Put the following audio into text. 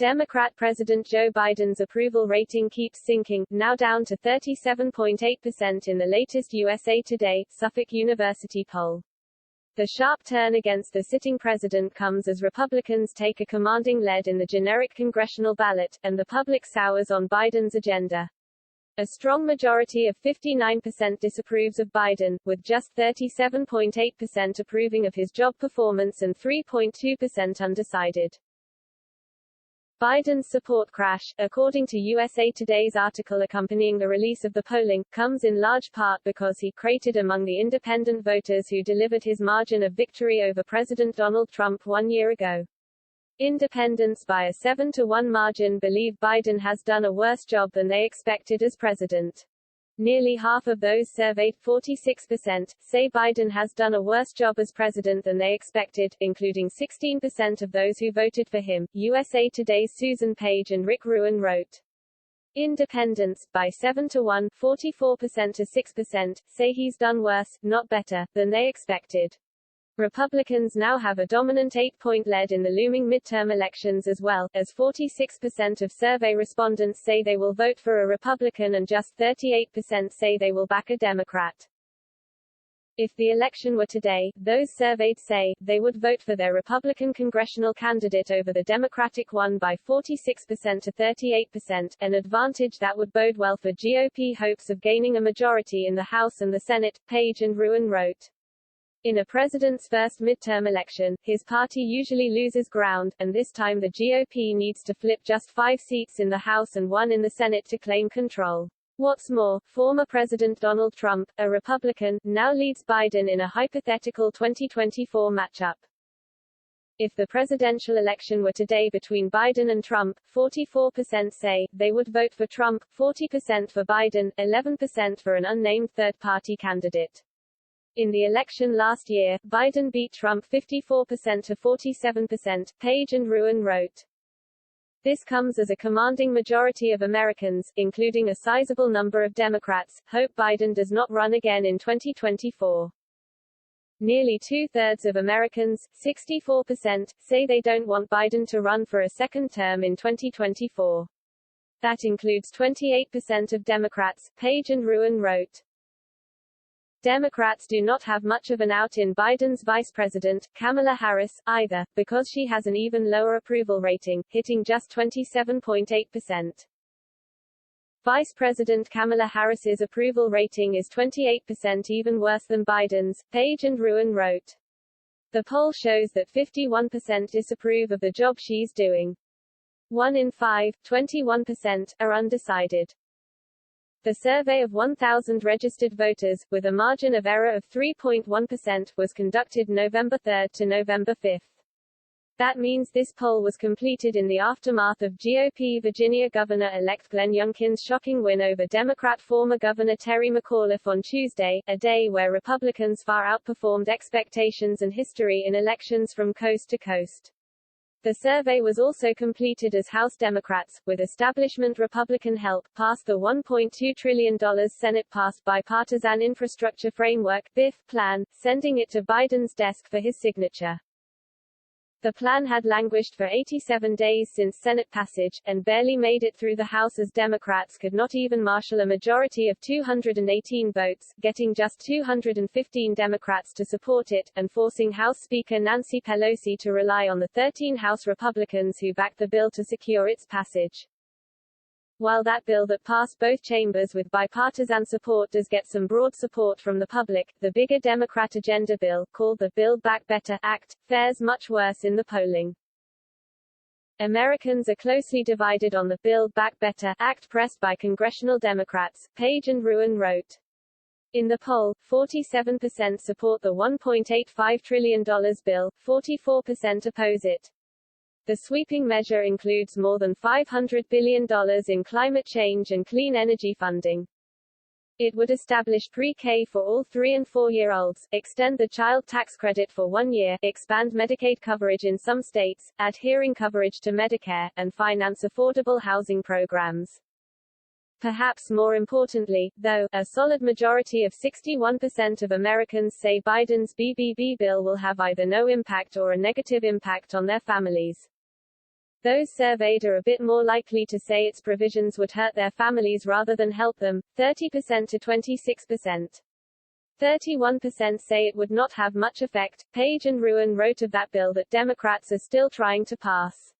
Democrat President Joe Biden's approval rating keeps sinking, now down to 37.8% in the latest USA Today, Suffolk University poll. The sharp turn against the sitting president comes as Republicans take a commanding lead in the generic congressional ballot, and the public sours on Biden's agenda. A strong majority of 59% disapproves of Biden, with just 37.8% approving of his job performance and 3.2% undecided. Biden's support crash, according to USA Today's article accompanying the release of the polling, comes in large part because he cratered among the independent voters who delivered his margin of victory over President Donald Trump 1 year ago. Independents by a 7-1 margin believe Biden has done a worse job than they expected as president. Nearly half of those surveyed, 46%, say Biden has done a worse job as president than they expected, including 16% of those who voted for him. USA Today's Susan Page and Rick Ruan wrote. Independents, by 7-1, 44% to 6%, say he's done worse, not better, than they expected. Republicans now have a dominant 8-point lead in the looming midterm elections as well, as 46% of survey respondents say they will vote for a Republican and just 38% say they will back a Democrat. If the election were today, those surveyed say, they would vote for their Republican congressional candidate over the Democratic one by 46% to 38%, an advantage that would bode well for GOP hopes of gaining a majority in the House and the Senate, Page and Ruan wrote. In a president's first midterm election, his party usually loses ground, and this time the GOP needs to flip just 5 seats in the House and 1 in the Senate to claim control. What's more, former President Donald Trump, a Republican, now leads Biden in a hypothetical 2024 matchup. If the presidential election were today between Biden and Trump, 44% say they would vote for Trump, 40% for Biden, 11% for an unnamed third-party candidate. In the election last year, Biden beat Trump 54% to 47%, Page and Ruan wrote. This comes as a commanding majority of Americans, including a sizable number of Democrats, hope Biden does not run again in 2024. Nearly two-thirds of Americans, 64%, say they don't want Biden to run for a second term in 2024. That includes 28% of Democrats, Page and Ruan wrote. Democrats do not have much of an out in Biden's vice president, Kamala Harris, either, because she has an even lower approval rating, hitting just 27.8%. Vice President Kamala Harris's approval rating is 28%, even worse than Biden's, Page and Ruan wrote. The poll shows that 51% disapprove of the job she's doing. 1 in 5, 21%, are undecided. The survey of 1,000 registered voters, with a margin of error of 3.1%, was conducted November 3 to November 5. That means this poll was completed in the aftermath of GOP Virginia Governor-elect Glenn Youngkin's shocking win over Democrat former Governor Terry McAuliffe on Tuesday, a day where Republicans far outperformed expectations and history in elections from coast to coast. The survey was also completed as House Democrats, with establishment Republican help, passed the $1.2 trillion Senate-passed Bipartisan Infrastructure Framework (BIF) plan, sending it to Biden's desk for his signature. The plan had languished for 87 days since Senate passage, and barely made it through the House as Democrats could not even marshal a majority of 218 votes, getting just 215 Democrats to support it, and forcing House Speaker Nancy Pelosi to rely on the 13 House Republicans who backed the bill to secure its passage. While that bill that passed both chambers with bipartisan support does get some broad support from the public, the bigger Democrat agenda bill, called the Build Back Better Act, fares much worse in the polling. Americans are closely divided on the Build Back Better Act pressed by congressional Democrats, Page and Ruan wrote. In the poll, 47% support the $1.85 trillion bill, 44% oppose it. The sweeping measure includes more than $500 billion in climate change and clean energy funding. It would establish pre-K for all 3- and 4-year-olds, extend the child tax credit for 1 year, expand Medicaid coverage in some states, add hearing coverage to Medicare, and finance affordable housing programs. Perhaps more importantly, though, a solid majority of 61% of Americans say Biden's BBB bill will have either no impact or a negative impact on their families. Those surveyed are a bit more likely to say its provisions would hurt their families rather than help them, 30% to 26%. 31% say it would not have much effect. Page and Ruan wrote of that bill that Democrats are still trying to pass.